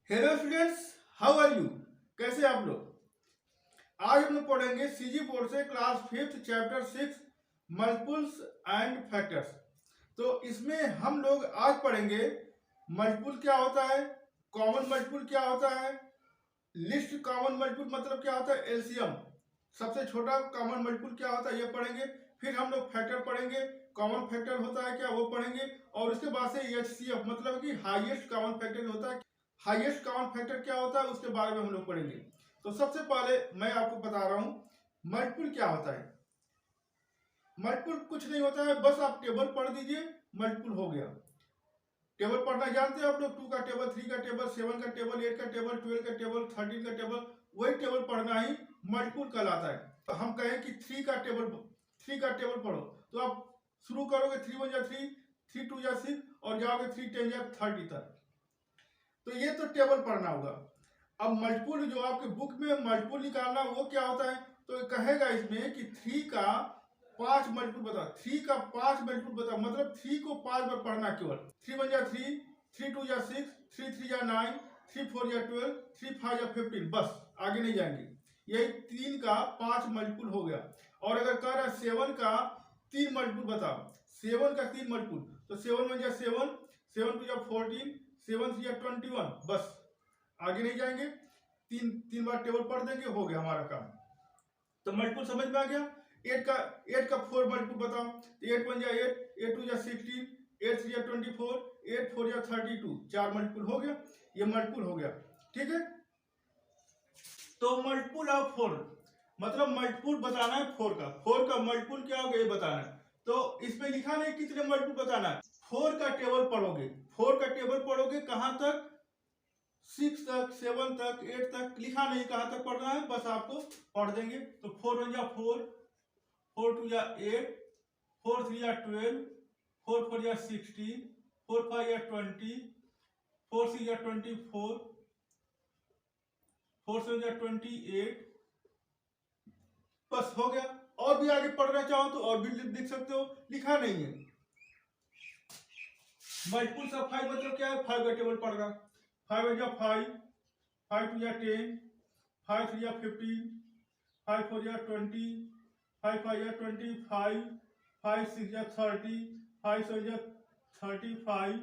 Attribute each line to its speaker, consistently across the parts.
Speaker 1: Hello students, how are you? कैसे आप लोग? आज हम लोग पढ़ेंगे सीजी बोर्ड से class 5th chapter 6 multiples and factors. तो इसमें हम लोग आज पढ़ेंगे मल्टीपल क्या होता है, कॉमन मल्टीपल क्या होता है, लिस्ट कॉमन मल्टीपल मतलब क्या होता है, एलसीएम सबसे छोटा कॉमन मल्टीपल क्या होता है ये पढ़ेंगे। फिर हम लोग फैक्टर पढ़ेंगे, कॉमन फैक्टर होता है क्या वो पढ़ेंगे। और उसके बाद से एचसीएफ मतलब कि हाईएस्ट कॉमन फैक्टर होता है, हाईएस्ट कॉमन फैक्टर क्या होता है उसके बारे में हम लोग पढ़ेंगे। तो सबसे पहले मैं आपको बता रहा हूं मल्टीपल क्या होता है। मल्टीपल कुछ नहीं होता है, बस आप टेबल पढ़ दीजिए, मल्टीपल हो गया। टेबल पढ़ना जानते हैं आप लोग, 2 का टेबल, 3 का टेबल, 7 का टेबल, 8 का टेबल, 12 का टेबल, 13 का टेबल, वही टेबल पढ़ना ही मल्टीपल कहलाता है। तो हम कहें कि 3 का टेबल पढ़ो तो आप शुरू करोगे 3 1 जा 3, 3 2 जा 6 और जाओगे 3 10 जा 30 तक। तो ये तो टेबल पढ़ना होगा। अब मल्टीपल जो आपके बुक में मल्टीपल निकालना वो क्या होता है, तो कहेगा इसमें कि 3 का 5 मल्टीपल बताओ, 3 का 5 मल्टीपल बताओ, मतलब 3 को 5 बार पढ़ना केवल। 3 1 जा 3, 3 2 जा 6, 3 3 जा 9, 3 4 जा 12, 3 5 जा 15, बस आगे नहीं जाएंगे। यही 3 का 5 मल्टीपल हो गया। और अगर कह रहा है 7 का 3 मल्टीपल बताओ, 7 का 3 मल्टीपल, तो 7 1 जा 7, 7 2 जा 14, 7 3 जा 21, बस आगे नहीं जाएंगे। तीन बार टेबल पढ़ देंगे, हो गया हमारा काम। तो मल्टीपल समझ में आ गया। 8 का 4 मल्टीपल बताओ, 8 1 जा 8, 8 2 जा 16, 8 3 जा 24, 8 4 जा 32, 4 मल्टीपल हो गया। ये मल्टीपल हो गया, ठीक है। तो मल्टीपल ऑफ 4 मतलब मल्टीपल बताना है 4 का मल्टीपल क्या होगा ये बताना है। तो इसमें लिखा नहीं कितने मल्टीपल बताना है, 4 का टेबल पढ़ोगे, 4 का टेबल पढ़ोगे कहां तक, 6 तक, 7 तक, 8 तक, लिखा नहीं कहां तक पढ़ना है, बस आपको पढ़ देंगे। तो 4 1 जा 4, 4 2 जा 8, 4 3 जा 12, 4 4 जा 16, 4 5 जा 20, 4 6 जा 24, 4 7 जा 28, बस हो गया। और भी आगे पढ़ना चाहो तो और भी लिख सकते हो, लिखा नहीं है। मल्टीपल्स ऑफ 5 मतलब क्या है, 5 का टेबल पढ़ रहा, 5 1 जा 5, 5 2 जा 10, 5 3 जा 15, 5 4 जा 20, 5 5 जा 25, 5 6 जा 30, 5 7 जा 35।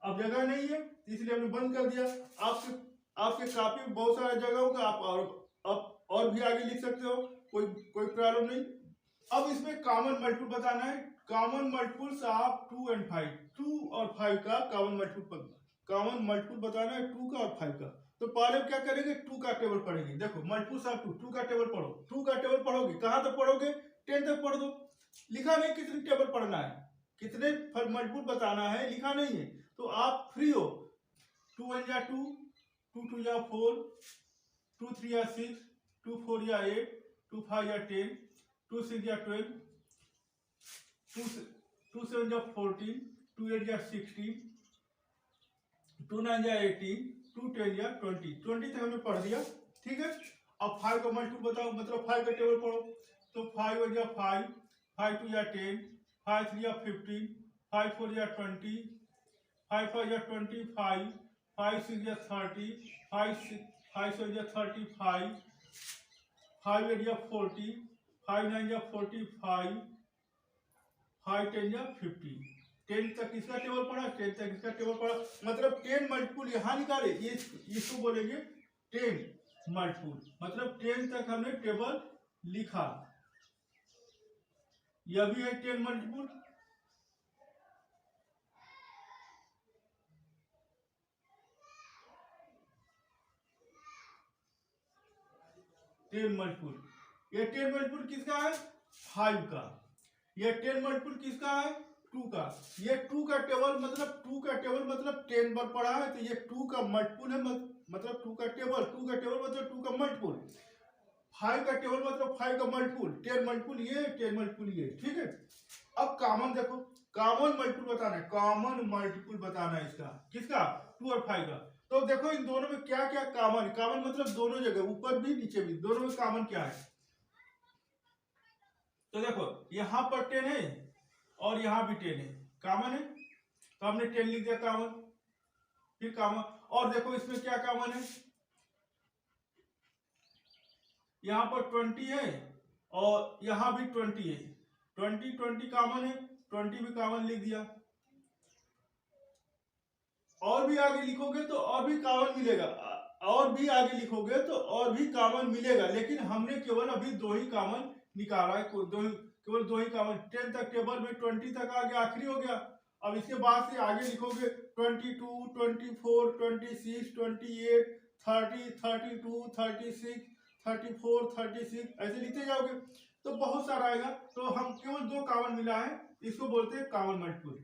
Speaker 1: अब जगह नहीं है इसलिए हमने बंद कर दिया। आपके आपके कापी में बहुत सारा जगह होगा, आप और भी आगे लिख सकते हो, कोई प्रॉब्लम नहीं। अब इसमें कॉमन मल्टीपल बताना है, कॉमन मल्टीपल्स ऑफ 2 एंड 5, 2 और 5 का कॉमन मल्टीपल बताना है, 2 का और 5 का। तो पहले क्या करेंगे, 2 का टेबल पढ़ेंगे। देखो मल्टीपल्स ऑफ 2 का टेबल पढ़ो, 2 का टेबल पढ़ोगे कहां तक पढ़ोगे, 10 तक पढ़ दो। लिखा नहीं कितने टेबल पढ़ना है, कितने मल्टीपल बताना है, लिखा नहीं है। तो आप फ्री हो, 2 1 जा 2, 2 2 जा 4, 2 3 जा 6, 2 4 जा 8, 2 5 जा 10, 2 6 जा 12, 2 7 जा 14, 2 8 जा 16, 2 9 जा 18, 2 10 जा 20 तक हमने पढ़ दिया, ठीक है। अब 5 का मल्टीपल बताओ, मतलब 5 का टेबल पढ़ो। तो 5 1 जा 5, 5 2 जा 10, 5 3 जा 15, 5 4 जा 20, 5 5 जा 25, 5 6 जा 30, 5 7 जा 35, 5 8 जा 40, 5 9 जा 45, 5 10 जा 50। 10 तक इसका टेबल पढ़ा, 10 तक इसका टेबल पढ़ा, मतलब 10 मल्टीपल यहाँ निकाले, ये इसको बोलेंगे 10 मल्टीपल, मतलब 10 तक हमने टेबल लिखा। यह भी है 10 मल्टीपल। ये 10 मल्टीपल किसका है, 5 का। ये 10 मल्टीपल किसका है, 2 का। ये 2 का टेबल मतलब 10 बार पढ़ा है, तो ये 2 का मल्टीपल है, मतलब 2 का टेबल, 2 का टेबल मतलब 2 का मल्टीपल। 5 का टेबल मतलब 5 का मल्टीपल, 10 मल्टीपल ये, 10 मल्टीपल ये, ठीक है। अब कॉमन देखो, कॉमन मल्टीपल बताना है, कॉमन मल्टीपल बताना है इसका, किसका, 2 और 5 का। तो देखो इन दोनों में क्या क्या कॉमन, कॉमन मतलब दोनों जगह, ऊपर भी नीचे भी, दोनों में कॉमन क्या है। तो देखो यहां पर 10 है और यहां भी 10 है, कॉमन है। तो हमने 10 लिख दिया कॉमन, फिर कॉमन। और देखो इसमें क्या कॉमन है, यहाँ पर 20 है और यहाँ भी 20 है, 20 कॉमन है, 20 भी कॉमन लिख दिया। और भी आगे लिखोगे तो और भी कॉमन मिलेगा, और भी आगे लिखोगे तो और भी कॉमन मिलेगा, लेकिन हमने केवल अभी 2 ही कॉमन निकाला है, केवल 2 ही कॉमन। 10 तक टेबल में 20 तक आ गया, आखिरी हो गया। अब इसके बाद से आगे लिखोगे 22, 24, 26, 28, 30, 32, 36, 34, 36 ऐसे लिखते जाओगे तो बहुत सारा आएगा। तो हम केवल 2 कॉमन मिला है, इसको बोलते हैं कॉमन मल्टीपल।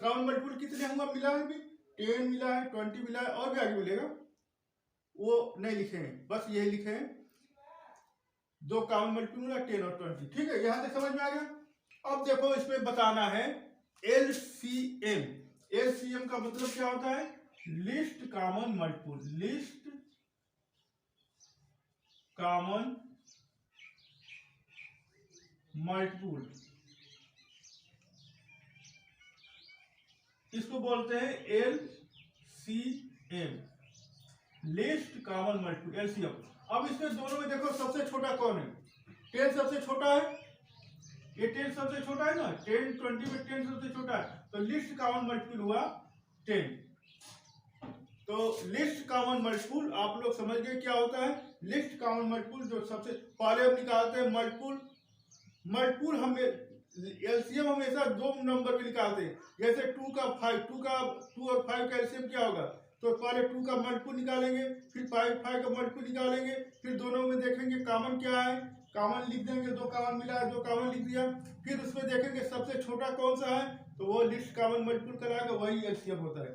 Speaker 1: कॉमन मल्टीपल कितने होंगे मिला है, अभी 10 मिला है, 20 मिला है, और भी आगे मिलेगा, वो नहीं लिखे हैं, बस यही लिखे हैं 2 कॉमन मल्टीपल मिला, 10 और 20। ठीक है, यहां तक समझ में आ गया। अब देखो इसमें बताना है LCM। LCM का मतलब क्या होता है, list common multiple, list common multiple, इसको बोलते हैं LCM, list common multiple, LCM। अब इसमें दोनों में देखो सबसे छोटा कौन है, 10 सबसे छोटा है, ये 10 सबसे छोटा है ना, 10 20 में 10 सबसे छोटा है, तो लिस्ट कॉमन मल्टीपल हुआ 10। तो लिस्ट कॉमन मल्टीपल आप लोग समझ गए क्या होता है। लिस्ट कॉमन मल्टीपल जो सबसे पहले हम निकालते हैं मल्टीपल, मल्टीपल हमें एलसीएम हमेशा 2 नंबर में निकालते हैं, जैसे 2 का 5, 2 और 5 का एलसीएम क्या होगा, तो पहले 2 का मल्टीपल निकालेंगे, फिर 5 का मल्टीपल निकालेंगे, फिर दोनों में देखेंगे कॉमन क्या है, कॉमन लिख देंगे, 2 कॉमन मिला है, 2 कॉमन लिख दिया, फिर उसमें देखेंगे सबसे छोटा कौन सा है, तो वो लिस्ट कॉमन मल्टीपल कराएगा, वही एलसीएम होता है।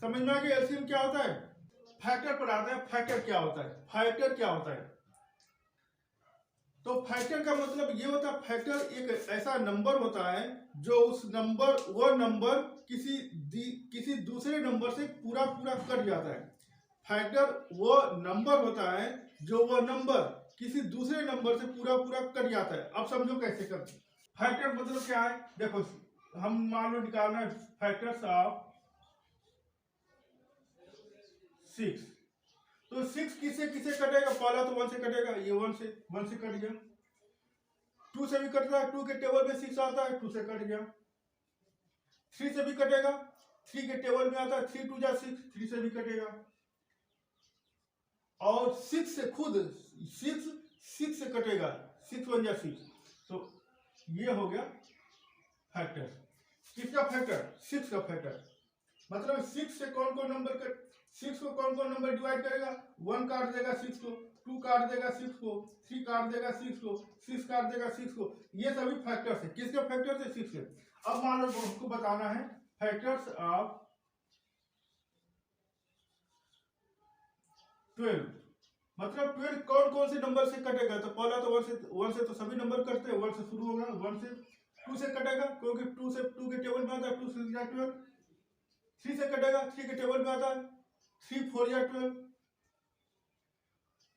Speaker 1: समझ में आ गया एलसीएम क्या होता है। फैक्टर पर आते हैं, फैक्टर क्या होता है, फैक्टर क्या होता है। तो फैक्टर का मतलब ये होता है, फैक्टर एक ऐसा नंबर होता है जो उस नंबर, वो नंबर किसी दूसरे नंबर से पूरा कट जाता है। फैक्टर वो नंबर होता है जो वो नंबर किसी दूसरे नंबर से पूरा कट जाता है। अब समझो कैसे करते। फैक्टर मतलब क्या है, देखो हम मान लो निकालना है फैक्टर्स ऑफ 6, तो 6 किसे कटेगा, पहला तो 1 से कटेगा, ये 1 से कट गया, 2 से भी कटता है, 2 के टेबल में 6 आता है, 2 से कट गया, 3 से भी कटेगा, 3 के टेबल में आता है, 3 2 जा 6, 3 से भी कटेगा, और 6 से खुद 6 से कटेगा, 6 1 जा 6, तो ये हो गया फैक्टर। किसका फैक्टर, 6 का फैक्टर। मतलब 6 से कौन नंबर कट, 6 को कौन नंबर डिवाइड करेगा, 1 काट देगा 6 को, 2 काट देगा 6 को, 3 काट देगा 6 को, 6 काट देगा 6 को, ये सभी फैक्टर्स है। किसके फैक्टर्स है, 6 के। अब मान लो हमको बताना है फैक्टर्स ऑफ 12, मतलब 12 कौन से नंबर से कटेगा, तो पहला तो 1 से तो सभी नंबर कटते हैं, 1 से शुरू होगा, 1 से 2 से कटेगा, क्योंकि 2 के टेबल में आता है, 2 से 12, 3 से कटेगा, 3 के टेबल में आता है, 3 4 या 12,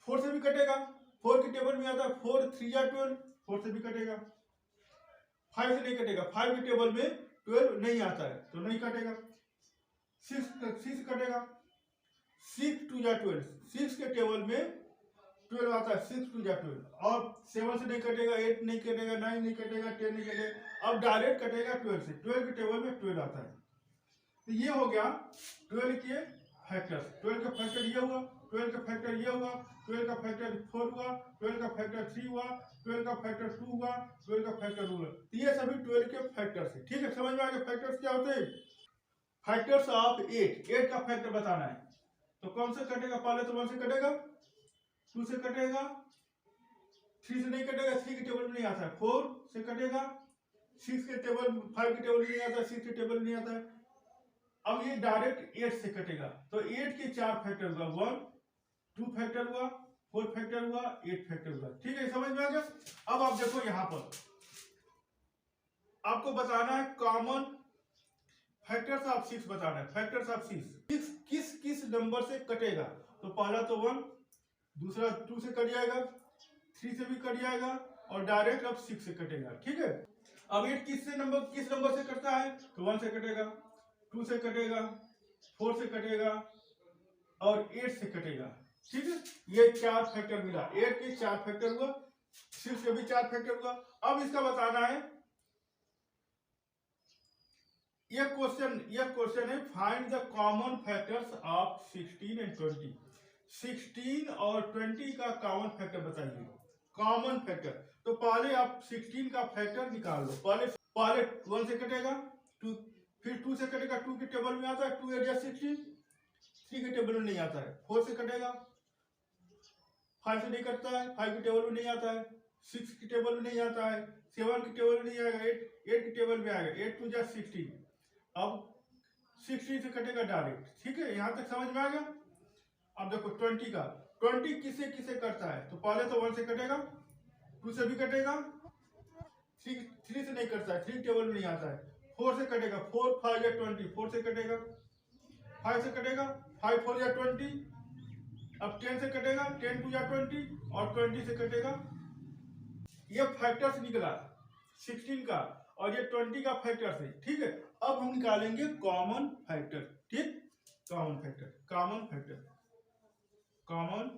Speaker 1: 4 से भी कटेगा, 4 के टेबल में आता है, 4 3 या 12, 4 से भी कटेगा, 5 से नहीं कटेगा, 5 के टेबल में 12 नहीं आता है तो नहीं कटेगा, 6 कटेगा, 6 2 या 12, 6 के टेबल में 12 आता है, 6 2 या 12, और 7 से नहीं कटेगा, 8 नहीं कटेगा, 9 नहीं कटेगा, 10 नहीं कटेगा, अब डायरेक्ट कटेगा 12 से, 12 के टेबल में 12 आता है। तो ये हो गया 12 के फैक्टर्स। 12 का फैक्टर ये हुआ, 12 का फैक्टर ये हुआ, 12 का फैक्टर 4 हुआ, 12 का फैक्टर 3 हुआ, 12 का फैक्टर 2 हुआ, 12 का फैक्टर हुआ। तो ये सभी 12 के फैक्टर्स है। ठीक है, समझ में आ गया फैक्टर्स क्या होते हैं। फैक्टर्स ऑफ 8 का फैक्टर बताना है, तो कौन से कटेगा, पहले तो 1 से कटेगा, 2 से कटेगा, 3 से नहीं कटेगा, 3 के टेबल में नहीं आता है, 4 से कटेगा, 6 के टेबल 5 के टेबल में नहीं आता है, 6 के टेबल में नहीं आता है। अब ये डायरेक्ट 8 से कटेगा, तो 8 के 4 फैक्टर हुआ, 1 2 फैक्टर हुआ, 4 फैक्टर हुआ, 8 फैक्टर हुआ। ठीक है, समझ में आ गया। अब आप देखो यहां पर आपको बताना है कॉमन फैक्टर्स ऑफ 6 बताना है। फैक्टर्स ऑफ 6 किस नंबर से कटेगा, तो पहला तो 1, दूसरा 2 से कट जाएगा, 3 से भी कट जाएगा, और डायरेक्ट अब 6 से कटेगा। ठीक है, अब 8 किस नंबर से कटता है, तो 1 से कटेगा, 2 से कटेगा, 4 से कटेगा और 8 से कटेगा। ठीक है, ये 4 फैक्टर मिला, 8 के 4 फैक्टर हुआ, 6 के भी 4 फैक्टर हुआ। अब इसका बताना है, ये क्वेश्चन है find the common factors of 16 and 20। 16 और 20 का कॉमन फैक्टर बताइए। कॉमन फैक्टर, तो पहले आप 16 का फैक्टर निकाल लो। पहले 1 से कटेगा, 2, फिर 2 से कटेगा, 2 के टेबल में आता है 2 8 16, 3 के टेबल में नहीं आता है। 4 से कटेगा, 5 से नहीं कटता है, 5 के टेबल में नहीं आता है, 6 के टेबल में नहीं आता है, 7 के टेबल में नहीं आएगा, 8 के टेबल में आएगा, 8 2 16। अब 16 से कटेगा डायरेक्ट। ठीक है, यहां तक समझ में आ गया। अब देखो 20 का, 20 किसे किसे करता है, तो पहले तो 1 से कटेगा, 2 से भी कटेगा, 3 से नहीं करता है, 3 टेबल में नहीं आता है। 4 से कटेगा, 4 5 या 20, 4 से कटेगा, 5 से कटेगा, 5 4 या 20। अब 10 से कटेगा, 10 2 या 20 और 20 से कटेगा। ये फैक्टर्स निकला 16 का और ये 20 का फैक्टर्स है। ठीक है, अब हम निकालेंगे कॉमन फैक्टर। ठीक, common factor, common factor, common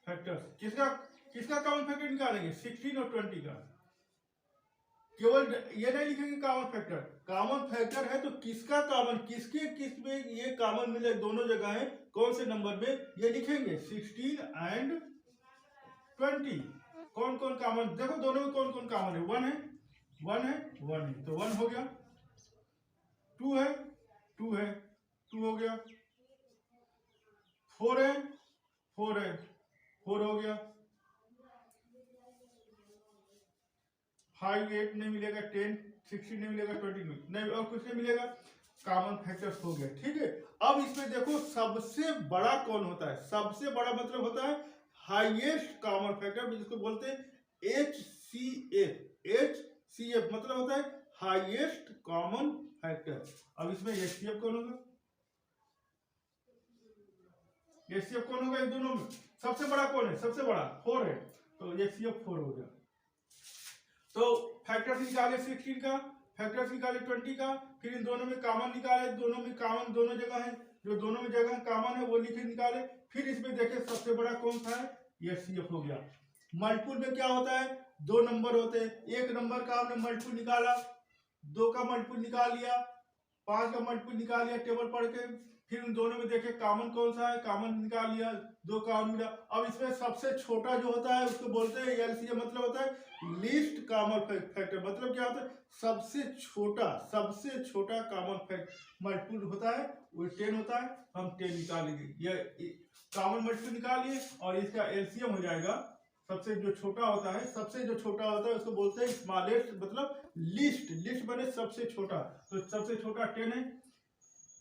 Speaker 1: factors. किसका कॉमन फैक्टर निकालेंगे? 16 और 20 का। केवल ये नहीं लिखेंगे कॉमन फैक्टर, कॉमन फैक्टर है तो किसका कॉमन, किसके किस में ये कॉमन मिले, दोनों जगह है, कौन से नंबर में ये लिखेंगे। 16 एंड 20 कौन कौन कॉमन, देखो दोनों में कौन कौन कॉमन है। 1 है, 1 है, 1 है, तो 1 हो गया। 2 है, 2 है, 2 हो गया। 4 है, 4 है, 4 हो गया। 5 8 नहीं मिलेगा, 10 16 नहीं मिलेगा, 20 नहीं, और कुछ नहीं मिलेगा। कॉमन फैक्टर्स हो गया। ठीक है, अब इसमें देखो सबसे बड़ा कौन होता है। सबसे बड़ा मतलब होता है हाईएस्ट कॉमन फैक्टर, जिसको बोलते हैं HCF। HCF मतलब होता है हाईएस्ट कॉमन फैक्टर। अब इसमें HCF कौन होगा? HCF कौन होगा? इन दोनों में सबसे बड़ा कौन है? सबसे बड़ा 4 है, तो HCF 4 हो गया। तो फैक्टर्स निकाले 16 का, फैक्टर्स निकाले 20 का, फिर इन दोनों में कॉमन निकाले, दोनों में कॉमन दोनों जगह है, जो दोनों में जगह कॉमन है वो लिखे निकाले। फिर इसमें देखे सबसे बड़ा कौन सा है, ये HCF हो गया। मल्टीपुल में क्या होता है, 2 नंबर होते हैं, एक नंबर का आपने मल्टीपुल निकाला, 2 का मल्टीपुल निकाल लिया, 5 का मल्टीपुल निकाल लिया टेबल पढ़ के, फिर उन दोनों में देखे कॉमन कौन सा है, कॉमन निकाल लिया, 2 कॉमन मिला। अब इसमें सबसे छोटा जो होता है उसको बोलते हैं LCM, मतलब होता है लीस्ट कॉमन फैक्टर। मतलब क्या होता है, सबसे छोटा कॉमन मल्टीपुल होता है वो 10 होता है, हम 10 निकालेंगे। ये कॉमन मल्टीपुल निकालिए और इसका LCM हो जाएगा सबसे जो छोटा होता है, सबसे जो छोटा होता है उसको बोलते हैं स्मॉलेस्ट, मतलब लीस्ट बने सबसे छोटा, तो सबसे छोटा 10 है।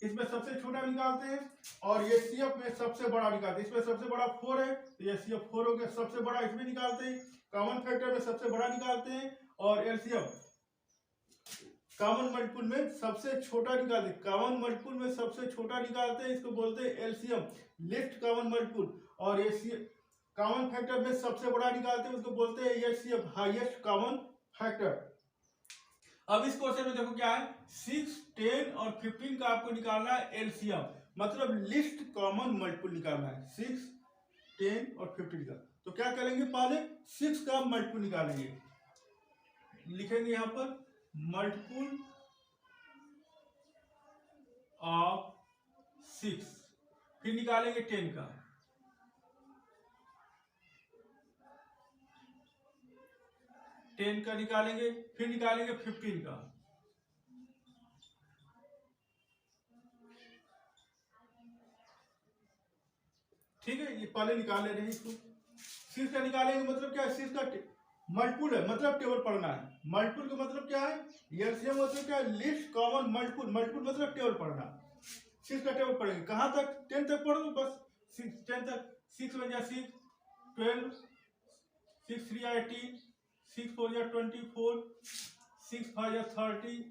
Speaker 1: इसमें सबसे छोटा निकालते हैं और HCF में सबसे बड़ा निकालते हैं। इसमें सबसे बड़ा 4 है तो HCF 4 हो गया, सबसे बड़ा इसमें निकालते हैं। कॉमन फैक्टर में सबसे बड़ा निकालते हैं और LCM कॉमन मल्टीपुल में सबसे छोटा निकालते हैं। कॉमन मल्टीपुल में सबसे छोटा निकालते हैं, इसको बोलते हैं LCM, लिस्ट कॉमन मल्टीपुल। और कॉमन फैक्टर में सबसे बड़ा निकालते हैं, उसको बोलते हैं HCF, हाईएस्ट कॉमन फैक्टर। अब इस क्वेश्चन में देखो क्या है, 6 10 और 15 का आपको निकालना है LCM, मतलब लिस्ट कॉमन मल्टीपुल निकालना है 6 10 और 15 का। तो क्या करेंगे, पहले 6 का मल्टीपुल निकालेंगे, लिखेंगे यहां पर मल्टीपुल ऑफ 6, फिर निकालेंगे 10 का, निकालेंगे, फिर निकालेंगे 15 का, ठीक है। ये पहले निकाल ले रहे हैं इसको। 6 का निकालेंगे मतलब क्या है, 6 का मल्टीपुल है, मतलब टेबल पढ़ना है। मल्टीपुल का मतलब क्या है, LCM मतलब क्या है, लिस्ट कॉमन मल्टीपुल। मल्टीपुल मतलब टेबल पढ़ना। 6 का टेबल पढ़ेंगे, कहां तक, 10 तक पढ़ लो बस, 10 तक। 6 1 जा 6 12, 6 3 जा 18, 6 4 जा 24, 6 5 जा 30,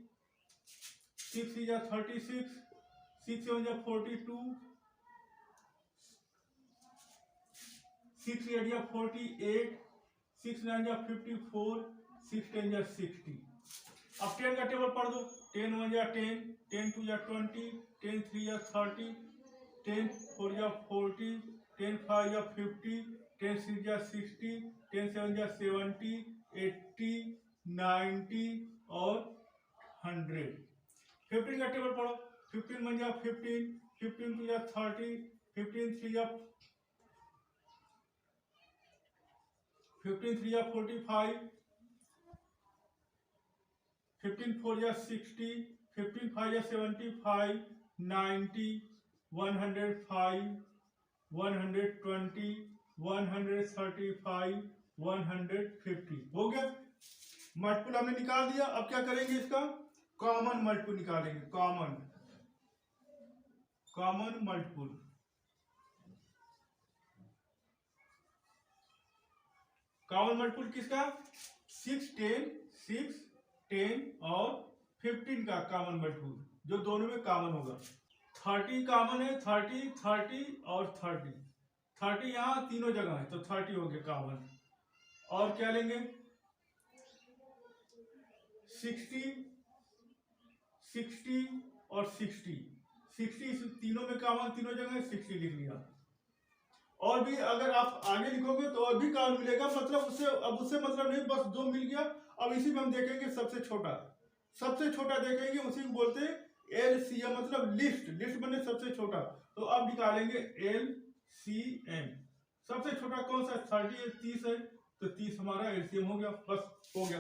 Speaker 1: 6 3 जा 36, 6 7 जा 42, 6 8 जा 48, 6 9 जा 54, 6 10 जा 60। अब 10 का टेबल पढ़ दो। 10 1 या 10, 10 2 या 20, 10 3 या 30, 10 4 या 40, 10 5 या 50, 10 6 या 60, 10 7 या 70, 80, 90 और 100। 15 का टेबल पढ़ो। 15 1 या 15, 15 2 या 30, 15 3 या 45, 15 4 या 60, 15 5 या 75, 90, 105, 120, 135, 150। हो गया। मल्टीपल हमने निकाल दिया। अब क्या करेंगे, इसका कॉमन मल्टीपल निकालेंगे। Common multiple. कॉमन मल्टीपल किसका? 6 10, 6 10 और 15 का कॉमन मल्टीपल, जो दोनों में कॉमन होगा। 30 कॉमन है, 30 30 और 30। 30 यहाँ तीनों जगह है तो 30 हो गया कॉमन। और क्या लेंगे? 60 60 और 60। 60 तीनों में कॉमन, तीनों जगह 60 लिख लिया। और भी अगर आप आगे लिखोगे तो और भी कॉमन मिलेगा, मतलब उससे अब उससे मतलब नहीं, बस 2 मिल गया। अब इसी में हम देखेंगे सबसे छोटा। सबसे छोटा देखेंगे, उसी को बोलते हैं LCM, मतलब लिस्ट। लिस्ट बने सबसे छोटा। तो अब निकालेंगे LCM। सबसे छोटा कौन सा? 30 30 है तो 30 हमारा LCM हो गया। बस हो गया।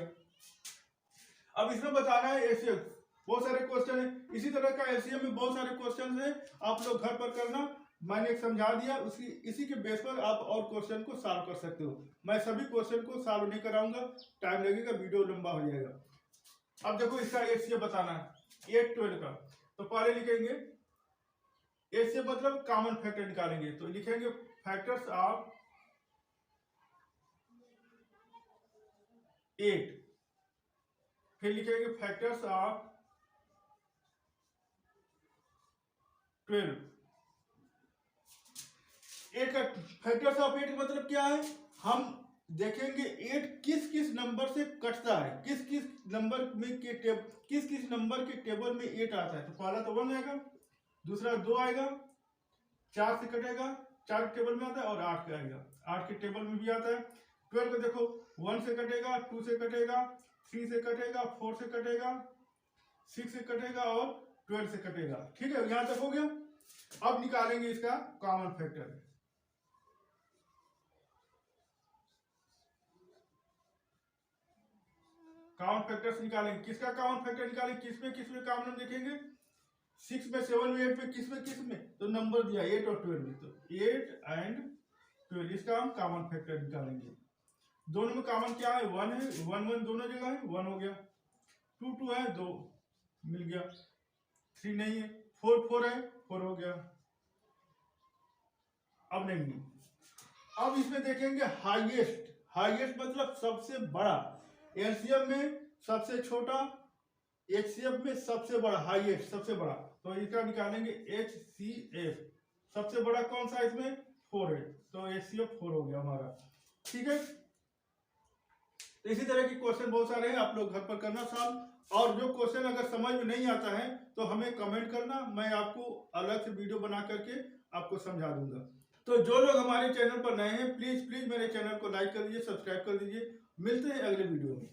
Speaker 1: अब इसमें बताना है LCM। बहुत सारे क्वेश्चन है इसी तरह का। LCM में बहुत सारे क्वेश्चन है, आप लोग घर पर करना। मैंने एक समझा दिया, इसी के बेस पर आप और क्वेश्चन को सॉल्व कर सकते हो। मैं सभी क्वेश्चन को सॉल्व नहीं कराऊंगा, टाइम लगेगा, वीडियो लंबा हो जाएगा। अब देखो इसका LCM बताना है 8 12 का। तो पहले लिखेंगे LCM मतलब कॉमन फैक्टर निकालेंगे। तो लिखेंगे फैक्टर्स ऑफ 8, फिर लिखेंगे फैक्टर्स ऑफ 12। 8 का फैक्टर्स ऑफ 8 मतलब क्या है? हम देखेंगे 8 किस किस नंबर से कटता है, किस किस नंबर के टेबल में 8 आता है। तो पहला तो 1 आएगा, दूसरा 2 आएगा, 4 से कटेगा, 4 के टेबल में आता है, और 8 का आएगा, 8 के टेबल में भी आता है। 12 को देखो 1 से कटेगा, 2 से कटेगा, 3 से कटेगा, 4 से कटेगा, 6 से कटेगा और 12 से कटेगा। ठीक है, यहां तक हो गया। अब निकालेंगे इसका कॉमन फैक्टर। कॉमन फैक्टर्स निकालेंगे। किसका कॉमन फैक्टर निकालेंगे? किसमें कॉमन देखेंगे? 6 में, 7 में, 8 में, किसमें? तो नंबर दिया 8 और 12 में, तो 8 एंड 12 इसका हम कॉमन फैक्टर निकालेंगे। दोनों में कॉमन क्या है? 1 है, 1 1 दोनों जगह है, 1 हो गया। 2 2 है, 2 मिल गया। 3 नहीं है, 4 4 है, 4 हो गया। अब नहीं है। अब इसमें देखेंगे हाईएस्ट मतलब सबसे बड़ा। LCM में सबसे छोटा, HCF में सबसे बड़ा, हाईएस्ट सबसे बड़ा। तो इसका निकालेंगे HCF। सबसे बड़ा कौन सा? इसमें 4 है, तो HCF 4 हो गया हमारा। ठीक है, तो इसी तरह के क्वेश्चन बहुत सारे हैं, आप लोग घर पर करना सॉल्व। और जो क्वेश्चन अगर समझ में नहीं आता है तो हमें कमेंट करना, मैं आपको अलग से वीडियो बना करके आपको समझा दूंगा। तो जो लोग हमारे चैनल पर नए हैं, प्लीज मेरे चैनल को लाइक कर दीजिए, सब्सक्राइब कर दीजिए। मिलते हैं अगले वीडियो में।